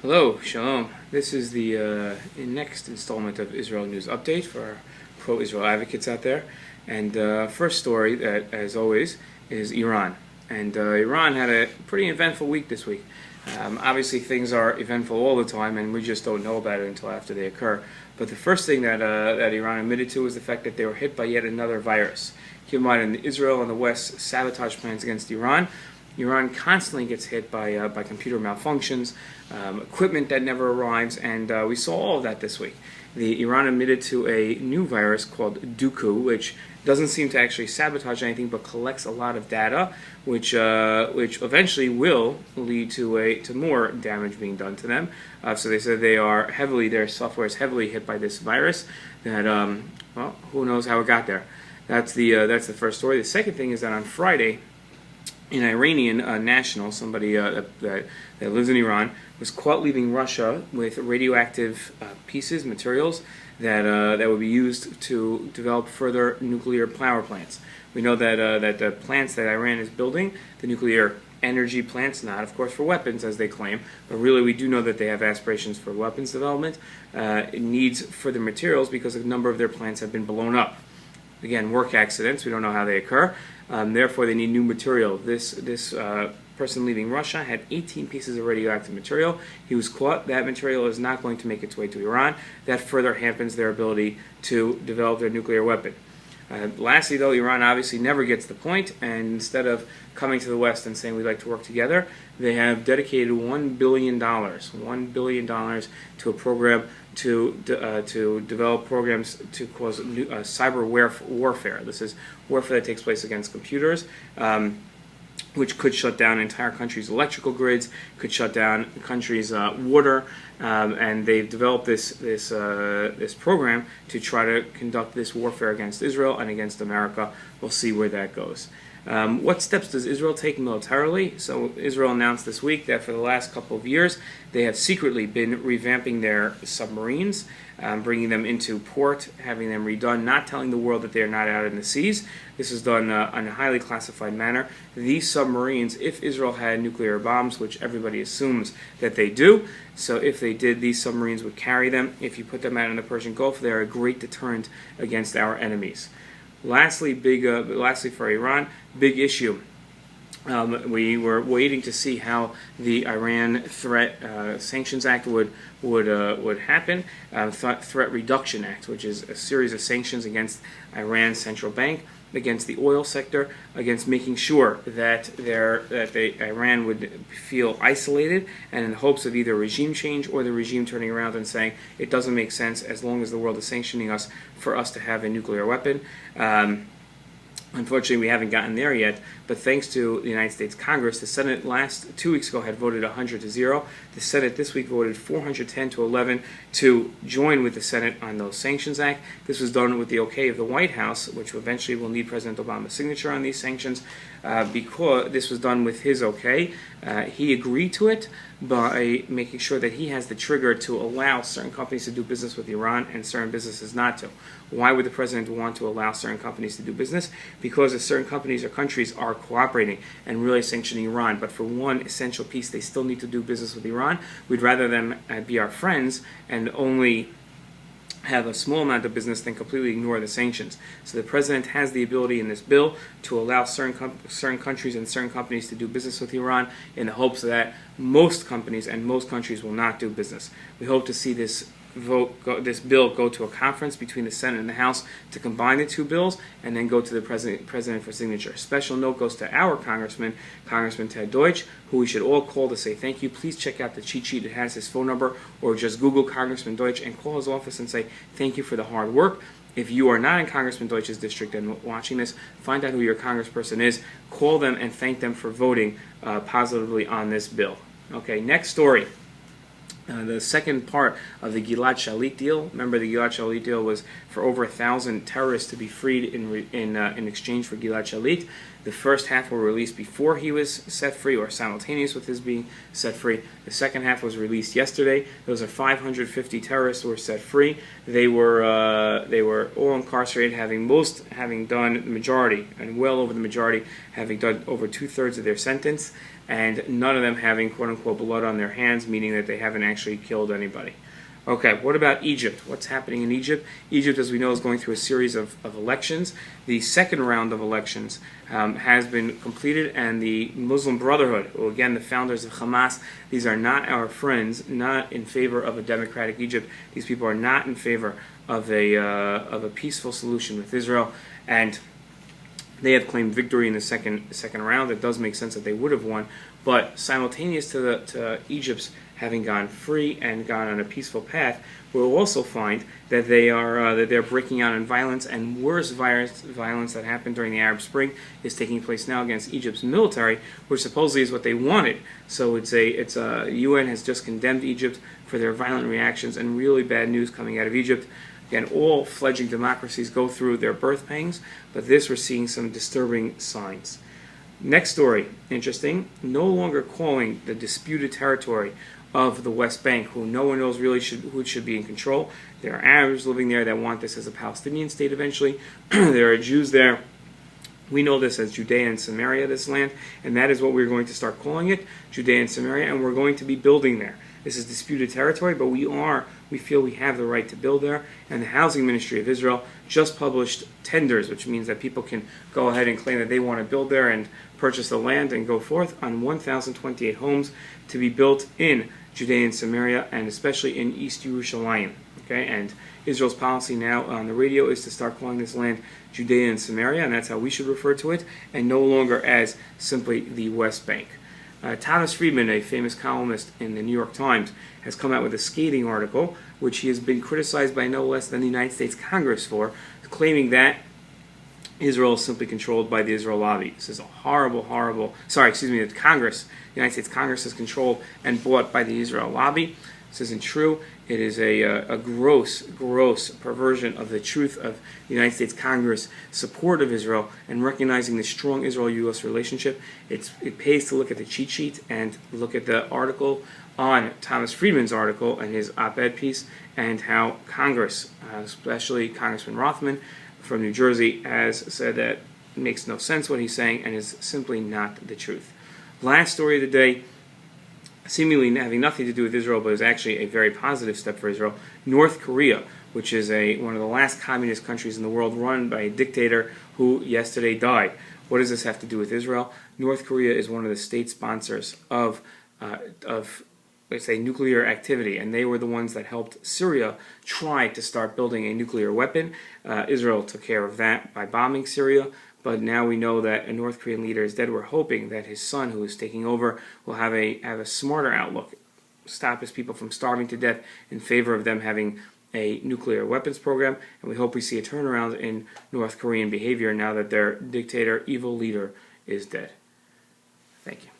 Hello, Shalom. This is the next installment of Israel News Update for our pro-Israel advocates out there. And first story, that, as always, is Iran. And Iran had a pretty eventful week this week. Obviously, things are eventful all the time, and we just don't know about it until after they occur. But the first thing that Iran admitted to was the fact that they were hit by yet another virus. Keep in mind, Israel and the West sabotage plans against Iran. Iran constantly gets hit by computer malfunctions, equipment that never arrives, and we saw all of that this week. Iran admitted to a new virus called Duku, which doesn't seem to actually sabotage anything, but collects a lot of data, which eventually will lead to more damage being done to them. So they said their software is heavily hit by this virus. That well, who knows how it got there? That's the first story. The second thing is that on Friday, an Iranian national, somebody that lives in Iran, was caught leaving Russia with radioactive materials that would be used to develop further nuclear power plants. We know that the plants that Iran is building, the nuclear energy plants, not of course for weapons as they claim, but really we do know that they have aspirations for weapons development. It needs further materials because a number of their plants have been blown up. Again, work accidents, we don't know how they occur. Therefore, they need new material. This person leaving Russia had 18 pieces of radioactive material. He was caught. That material is not going to make its way to Iran. That further hampers their ability to develop their nuclear weapon. Lastly, though, Iran obviously never gets the point, and instead of coming to the West and saying we'd like to work together, they have dedicated $1 billion to a program to develop programs to cause cyber warfare. This is warfare that takes place against computers, which could shut down entire countries' electrical grids, could shut down countries' water, and they've developed this program to try to conduct this warfare against Israel and against America. We'll see where that goes. What steps does Israel take militarily? So Israel announced this week that for the last couple of years they have secretly been revamping their submarines, bringing them into port, having them redone, not telling the world that they are not out in the seas. This is done in a highly classified manner. These submarines, if Israel had nuclear bombs, which everybody assumes that they do, so if they did, these submarines would carry them. If you put them out in the Persian Gulf, they are a great deterrent against our enemies. Lastly for Iran, big issue. We were waiting to see how the Iran Sanctions Act would happen. Threat Reduction Act, which is a series of sanctions against Iran's central bank, against the oil sector, against making sure that Iran would feel isolated, and in hopes of either regime change or the regime turning around and saying it doesn't make sense as long as the world is sanctioning us for us to have a nuclear weapon. Unfortunately, we haven't gotten there yet, but thanks to the United States Congress, the Senate 2 weeks ago had voted 100-0. The Senate this week voted 410-11 to join with the Senate on those Sanctions Act. This was done with the okay of the White House, which eventually will need President Obama's signature on these sanctions, because this was done with his okay. He agreed to it by making sure that he has the trigger to allow certain companies to do business with Iran and certain businesses not to. Why would the president want to allow certain companies to do business? Because if certain companies or countries are cooperating and really sanctioning Iran, but for one essential piece they still need to do business with Iran, we'd rather them be our friends and only have a small amount of business than completely ignore the sanctions. So the president has the ability in this bill to allow certain countries and certain companies to do business with Iran in the hopes that most companies and most countries will not do business. We hope to see this bill go to a conference between the Senate and the House to combine the two bills and then go to the president for signature. Special note goes to our Congressman Ted Deutsch, who we should all call to say thank you. Please check out the cheat sheet. It has his phone number, or just Google Congressman Deutsch and call his office and say thank you for the hard work. If you are not in Congressman Deutsch's district and watching this, find out who your congressperson is, call them and thank them for voting positively on this bill. Okay, next story. The second part of the Gilad Schalit deal. Remember, the Gilad Schalit deal was for over 1,000 terrorists to be freed in exchange for Gilad Schalit. The first half were released before he was set free, or simultaneous with his being set free. The second half was released yesterday. Those are 550 terrorists who were set free. They were all incarcerated, having done the majority, and well over the majority, having done over 2/3 of their sentence, and none of them having quote unquote blood on their hands, meaning that they haven't actually killed anybody. Okay, what about Egypt? What's happening in Egypt? Egypt, as we know, is going through a series of elections. The second round of elections has been completed, and the Muslim Brotherhood, who again, the founders of Hamas, these are not our friends, not in favor of a democratic Egypt. These people are not in favor of a peaceful solution with Israel, and they have claimed victory in the second round. It does make sense that they would have won, but simultaneous to Egypt's having gone free and gone on a peaceful path, we'll also find that they're breaking out in violence, and worse violence that happened during the Arab Spring is taking place now against Egypt's military, which supposedly is what they wanted. So UN has just condemned Egypt for their violent reactions, and really bad news coming out of Egypt. Again, all fledgling democracies go through their birth pangs, but this we're seeing some disturbing signs. Next story, interesting. No longer calling the disputed territory of the West Bank, who no one knows really who should be in control. There are Arabs living there that want this as a Palestinian state eventually. There are Jews there. We know this as Judea and Samaria, this land, and that is what we're going to start calling it, Judea and Samaria, and we're going to be building there. This is disputed territory, but we feel we have the right to build there, and the Housing Ministry of Israel just published tenders, which means that people can go ahead and claim that they want to build there and purchase the land and go forth on 1,028 homes to be built in Judea and Samaria, and especially in East Jerusalem. Okay, and Israel's policy now on the radio is to start calling this land Judea and Samaria, and that's how we should refer to it, and no longer as simply the West Bank. Thomas Friedman, a famous columnist in the New York Times, has come out with a scathing article, which he has been criticized by no less than the United States Congress for, claiming that Israel is simply controlled by the Israel lobby. This is a that Congress, the United States Congress, is controlled and bought by the Israel lobby. This isn't true. It is a gross perversion of the truth of the United States Congress' support of Israel and recognizing the strong Israel-U.S. relationship. It pays to look at the cheat sheet and look at the article on Thomas Friedman's article and his op-ed piece, and how Congress, especially Congressman Rothman from New Jersey, has said that it makes no sense what he's saying and is simply not the truth. Last story of the day, seemingly having nothing to do with Israel, but is actually a very positive step for Israel. North Korea, which is one of the last communist countries in the world, run by a dictator who yesterday died. What does this have to do with Israel? North Korea is one of the state sponsors of let's say, nuclear activity, and they were the ones that helped Syria try to start building a nuclear weapon. Israel took care of that by bombing Syria, but now we know that a North Korean leader is dead. We're hoping that his son, who is taking over, will have a smarter outlook, stop his people from starving to death in favor of them having a nuclear weapons program, and we hope we see a turnaround in North Korean behavior now that their dictator, evil leader is dead. Thank you.